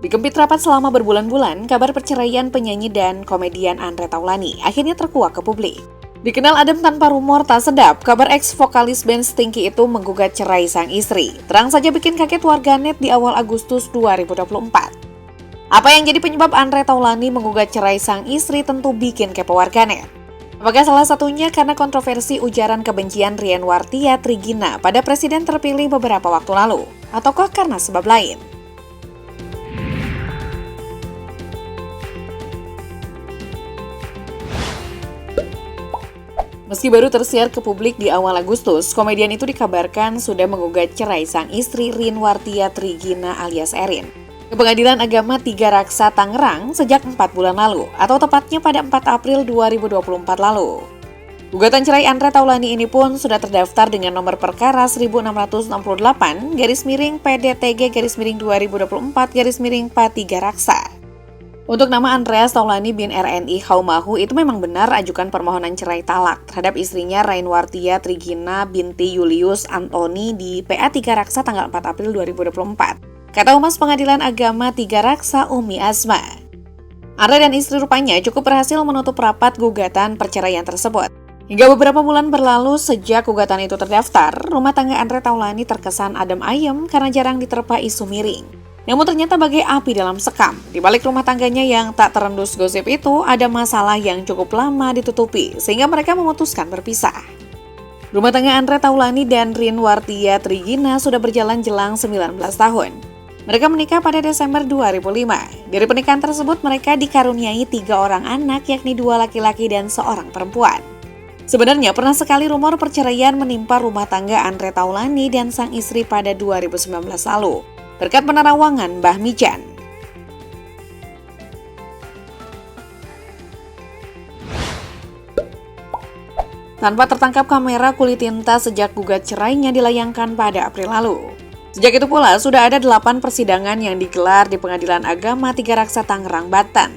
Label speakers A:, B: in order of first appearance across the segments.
A: Dikempit rapat selama berbulan-bulan, kabar perceraian penyanyi dan komedian Andre Taulany akhirnya terkuak ke publik. Dikenal adem tanpa rumor tak sedap, kabar ex-vokalis band Stinky itu menggugat cerai sang istri. Terang saja bikin kaget warganet di awal Agustus 2024. Apa yang jadi penyebab Andre Taulany menggugat cerai sang istri tentu bikin kepo warganet. Apakah salah satunya karena kontroversi ujaran kebencian Rien Wartia Trigina pada presiden terpilih beberapa waktu lalu? Ataukah karena sebab lain? Meski baru tersiar ke publik di awal Agustus, komedian itu dikabarkan sudah menggugat cerai sang istri Rien Wartia Trigina alias Erin ke Pengadilan Agama Tiga Raksa Tangerang sejak 4 bulan lalu, atau tepatnya pada 4 April 2024 lalu. Gugatan cerai Andre Taulany ini pun sudah terdaftar dengan nomor perkara 1668-PDTG-2024-3 Raksa. Untuk nama Andreas Taulany bin RNI Haumahu itu memang benar ajukan permohonan cerai talak terhadap istrinya Rien Wartia Trigina binti Julius Antoni di PA 3 Raksa tanggal 4 April 2024. Kata Humas Pengadilan Agama Tiga Raksa Umi Asma. Andre dan istri rupanya cukup berhasil menutup rapat gugatan perceraian tersebut. Hingga beberapa bulan berlalu sejak gugatan itu terdaftar, rumah tangga Andre Taulany terkesan adem ayem karena jarang diterpa isu miring. Namun ternyata bagai api dalam sekam. Di balik rumah tangganya yang tak terendus gosip itu, ada masalah yang cukup lama ditutupi, sehingga mereka memutuskan berpisah. Rumah tangga Andre Taulany dan Rien Wartia Trigina sudah berjalan jelang 19 tahun. Mereka menikah pada Desember 2005. Dari pernikahan tersebut, mereka dikaruniai 3 orang anak, yakni 2 laki-laki dan 1 perempuan. Sebenarnya pernah sekali rumor perceraian menimpa rumah tangga Andre Taulany dan sang istri pada 2019 lalu. Berkat penerawangan Mbah Mijan. Tanpa tertangkap kamera, kulit tinta sejak gugat cerainya dilayangkan pada April lalu. Sejak itu pula, sudah ada 8 persidangan yang digelar di Pengadilan Agama Tiga Raksa Tangerang, Banten.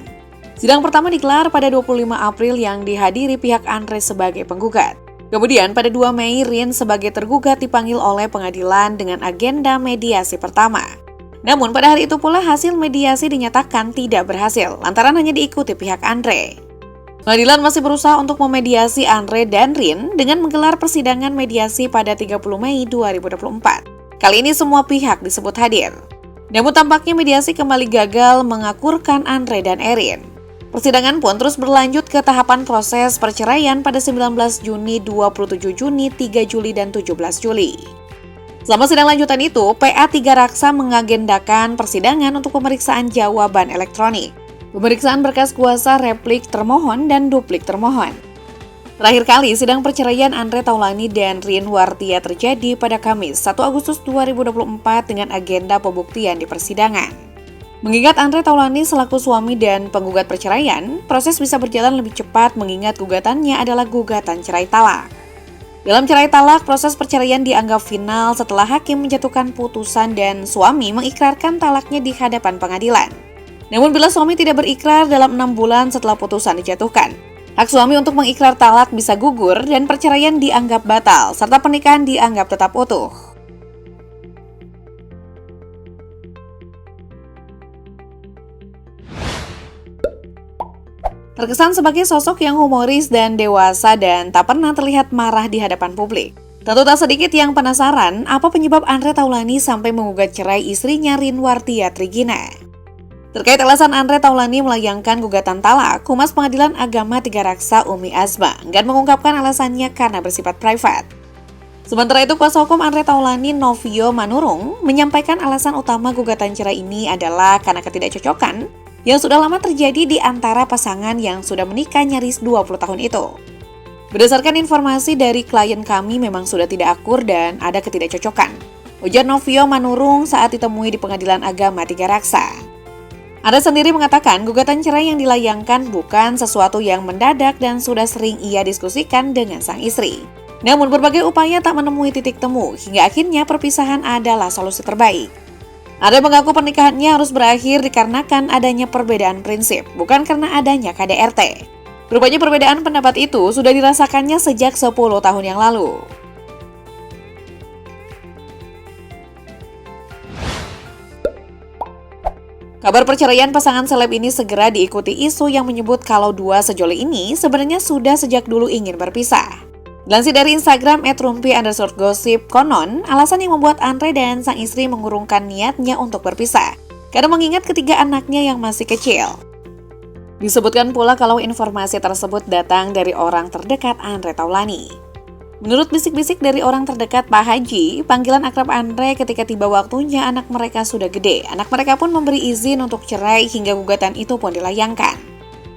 A: Sidang pertama digelar pada 25 April yang dihadiri pihak Andre sebagai penggugat. Kemudian pada 2 Mei, Rien sebagai tergugat dipanggil oleh pengadilan dengan agenda mediasi pertama. Namun pada hari itu pula hasil mediasi dinyatakan tidak berhasil, lantaran hanya diikuti pihak Andre. Pengadilan masih berusaha untuk memediasi Andre dan Rien dengan menggelar persidangan mediasi pada 30 Mei 2024. Kali ini semua pihak disebut hadir. Namun tampaknya mediasi kembali gagal mengakurkan Andre dan Erin. Persidangan pun terus berlanjut ke tahapan proses perceraian pada 19 Juni, 27 Juni, 3 Juli, dan 17 Juli. Selama sidang lanjutan itu, PA 3 Raksa mengagendakan persidangan untuk pemeriksaan jawaban elektronik, pemeriksaan berkas kuasa replik termohon dan duplik termohon. Terakhir kali sidang perceraian Andre Taulany dan Rien Wartia terjadi pada Kamis 1 Agustus 2024 dengan agenda pembuktian di persidangan. Mengingat Andre Taulany selaku suami dan penggugat perceraian, proses bisa berjalan lebih cepat mengingat gugatannya adalah gugatan cerai talak. Dalam cerai talak, proses perceraian dianggap final setelah hakim menjatuhkan putusan dan suami mengikrarkan talaknya di hadapan pengadilan. Namun bila suami tidak berikrar dalam 6 bulan setelah putusan dijatuhkan, hak suami untuk mengikrar talak bisa gugur dan perceraian dianggap batal serta pernikahan dianggap tetap utuh. Terkesan sebagai sosok yang humoris dan dewasa dan tak pernah terlihat marah di hadapan publik. Tentu tak sedikit yang penasaran apa penyebab Andre Taulany sampai menggugat cerai istrinya Rien Wartia Trigina. Terkait alasan Andre Taulany melayangkan gugatan talak, Humas Pengadilan Agama Tiga Raksa Umi Asma enggan mengungkapkan alasannya karena bersifat privat. Sementara itu, kuasa hukum Andre Taulany Novio Manurung menyampaikan alasan utama gugatan cerai ini adalah karena ketidakcocokan yang sudah lama terjadi di antara pasangan yang sudah menikah nyaris 20 tahun itu. Berdasarkan informasi dari klien kami memang sudah tidak akur dan ada ketidakcocokan, ujar Novio Manurung saat ditemui di Pengadilan Agama Tiga Raksa. Andre sendiri mengatakan gugatan cerai yang dilayangkan bukan sesuatu yang mendadak dan sudah sering ia diskusikan dengan sang istri. Namun berbagai upaya tak menemui titik temu hingga akhirnya perpisahan adalah solusi terbaik. Andre mengaku pernikahannya harus berakhir dikarenakan adanya perbedaan prinsip, bukan karena adanya KDRT. Rupanya perbedaan pendapat itu sudah dirasakannya sejak 10 tahun yang lalu. Kabar perceraian pasangan seleb ini segera diikuti isu yang menyebut kalau dua sejoli ini sebenarnya sudah sejak dulu ingin berpisah. Dilansir dari Instagram @rumpi_gossip, konon alasan yang membuat Andre dan sang istri mengurungkan niatnya untuk berpisah karena mengingat ketiga anaknya yang masih kecil. Disebutkan pula kalau informasi tersebut datang dari orang terdekat Andre Taulani. Menurut bisik-bisik dari orang terdekat Pak Haji, panggilan akrab Andre ketika tiba waktunya anak mereka sudah gede. Anak mereka pun memberi izin untuk cerai hingga gugatan itu pun dilayangkan.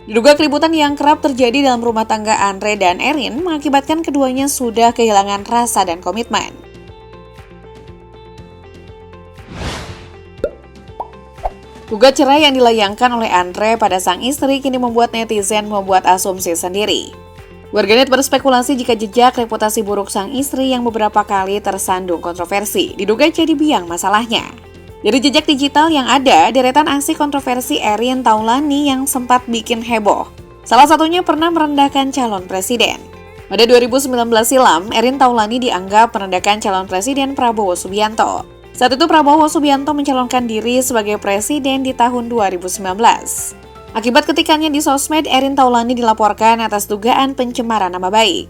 A: Diduga keributan yang kerap terjadi dalam rumah tangga Andre dan Erin mengakibatkan keduanya sudah kehilangan rasa dan komitmen. Gugat cerai yang dilayangkan oleh Andre pada sang istri kini membuat netizen membuat asumsi sendiri. Warganet berspekulasi jika jejak reputasi buruk sang istri yang beberapa kali tersandung kontroversi diduga jadi biang masalahnya. Dari jejak digital yang ada, deretan aksi kontroversi Erin Taulani yang sempat bikin heboh. Salah satunya pernah merendahkan calon presiden. Pada 2019 silam, Erin Taulani dianggap merendahkan calon presiden Prabowo Subianto. Saat itu Prabowo Subianto mencalonkan diri sebagai presiden di tahun 2019. Akibat ketikannya di sosmed, Erin Taulani dilaporkan atas dugaan pencemaran nama baik.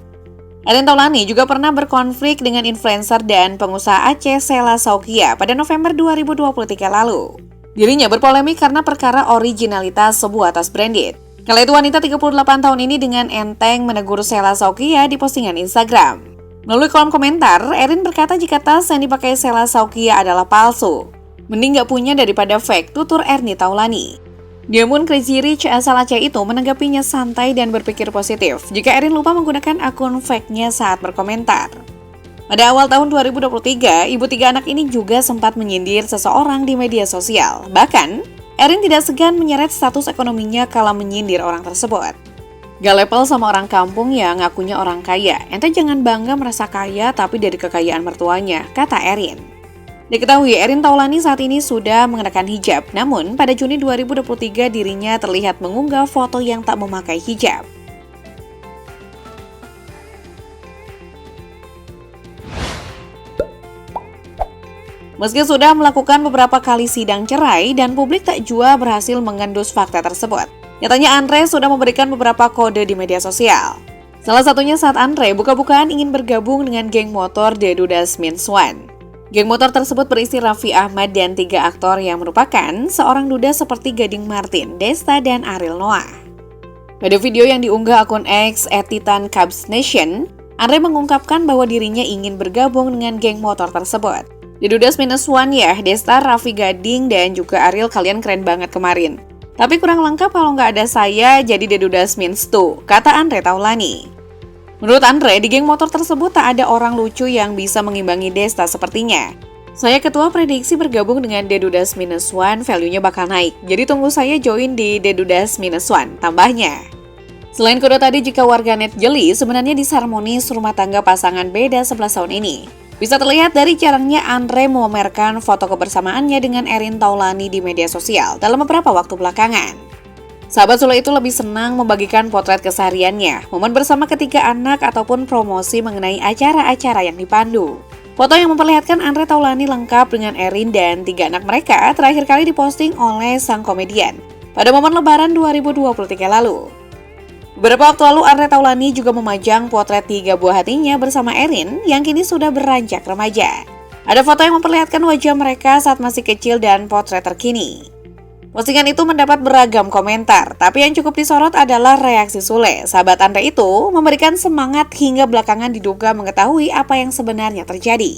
A: Erin Taulani juga pernah berkonflik dengan influencer dan pengusaha Aceh Sela Saukia pada November 2023 lalu. Dirinya berpolemik karena perkara originalitas sebuah tas branded. Kala itu wanita 38 tahun ini dengan enteng menegur Sela Saukia di postingan Instagram. Melalui kolom komentar, Erin berkata jika tas yang dipakai Sela Saukia adalah palsu. Mending gak punya daripada fake, tutur Erin Taulani. Namun Crazy Rich asal Aceh itu menanggapinya santai dan berpikir positif jika Erin lupa menggunakan akun fake-nya saat berkomentar. Pada awal tahun 2023, ibu tiga anak ini juga sempat menyindir seseorang di media sosial. Bahkan, Erin tidak segan menyeret status ekonominya kala menyindir orang tersebut. Gak level sama orang kampung yang ngakunya orang kaya. Ente jangan bangga merasa kaya tapi dari kekayaan mertuanya, kata Erin. Diketahui Erin Taulani saat ini sudah mengenakan hijab, namun pada Juni 2023 dirinya terlihat mengunggah foto yang tak memakai hijab. Meski sudah melakukan beberapa kali sidang cerai dan publik tak jua berhasil mengendus fakta tersebut, nyatanya Andre sudah memberikan beberapa kode di media sosial. Salah satunya saat Andre buka-bukaan ingin bergabung dengan geng motor The Dudas Means One. Geng motor tersebut berisi Raffi Ahmad dan 3 aktor yang merupakan seorang duda seperti Gading Martin, Desta, dan Ariel Noah. Pada video yang diunggah akun X @TitancubsNation, Andre mengungkapkan bahwa dirinya ingin bergabung dengan geng motor tersebut. The Dudas Minus One ya, Desta, Raffi, Gading, dan juga Ariel, kalian keren banget kemarin. Tapi kurang lengkap kalau nggak ada saya, jadi The Dudas Means Two, kata Andre Taulani. Menurut Andre, di geng motor tersebut tak ada orang lucu yang bisa mengimbangi Desta sepertinya. Saya ketua prediksi bergabung dengan The Dudas Minus One, value-nya bakal naik. Jadi tunggu saya join di The Dudas Minus One, tambahnya. Selain kode tadi, jika warganet jeli, sebenarnya disharmonis rumah tangga pasangan beda 11 tahun ini. Bisa terlihat dari jarangnya Andre memamerkan foto kebersamaannya dengan Erin Taulani di media sosial dalam beberapa waktu belakangan. Sahabat Sule itu lebih senang membagikan potret kesehariannya, momen bersama ketiga anak ataupun promosi mengenai acara-acara yang dipandu. Foto yang memperlihatkan Andre Taulani lengkap dengan Erin dan 3 anak mereka terakhir kali diposting oleh sang komedian pada momen Lebaran 2023 lalu. Beberapa waktu lalu Andre Taulani juga memajang potret 3 buah hatinya bersama Erin yang kini sudah beranjak remaja. Ada foto yang memperlihatkan wajah mereka saat masih kecil dan potret terkini. Postingan itu mendapat beragam komentar, tapi yang cukup disorot adalah reaksi Sule. Sahabat Andre itu memberikan semangat hingga belakangan diduga mengetahui apa yang sebenarnya terjadi.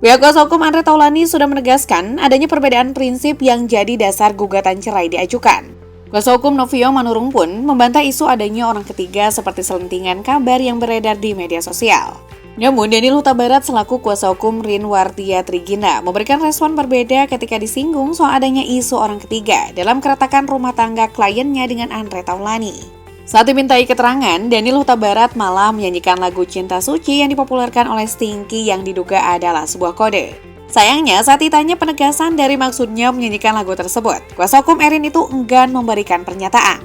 A: Pihak kuasa hukum Andre Taulani sudah menegaskan adanya perbedaan prinsip yang jadi dasar gugatan cerai diajukan. Kuasa hukum Novio Manurung pun membantah isu adanya orang ketiga seperti selentingan kabar yang beredar di media sosial. Namun, Daniel Huta Barat selaku kuasa hukum Rinwartia Trigina memberikan respon berbeda ketika disinggung soal adanya isu orang ketiga dalam keretakan rumah tangga kliennya dengan Andre Taulani. Saat dimintai keterangan, Daniel Huta Barat malah menyanyikan lagu Cinta Suci yang dipopulerkan oleh Stinky yang diduga adalah sebuah kode. Sayangnya, saat ditanya penegasan dari maksudnya menyanyikan lagu tersebut, kuasa hukum Erin itu enggan memberikan pernyataan.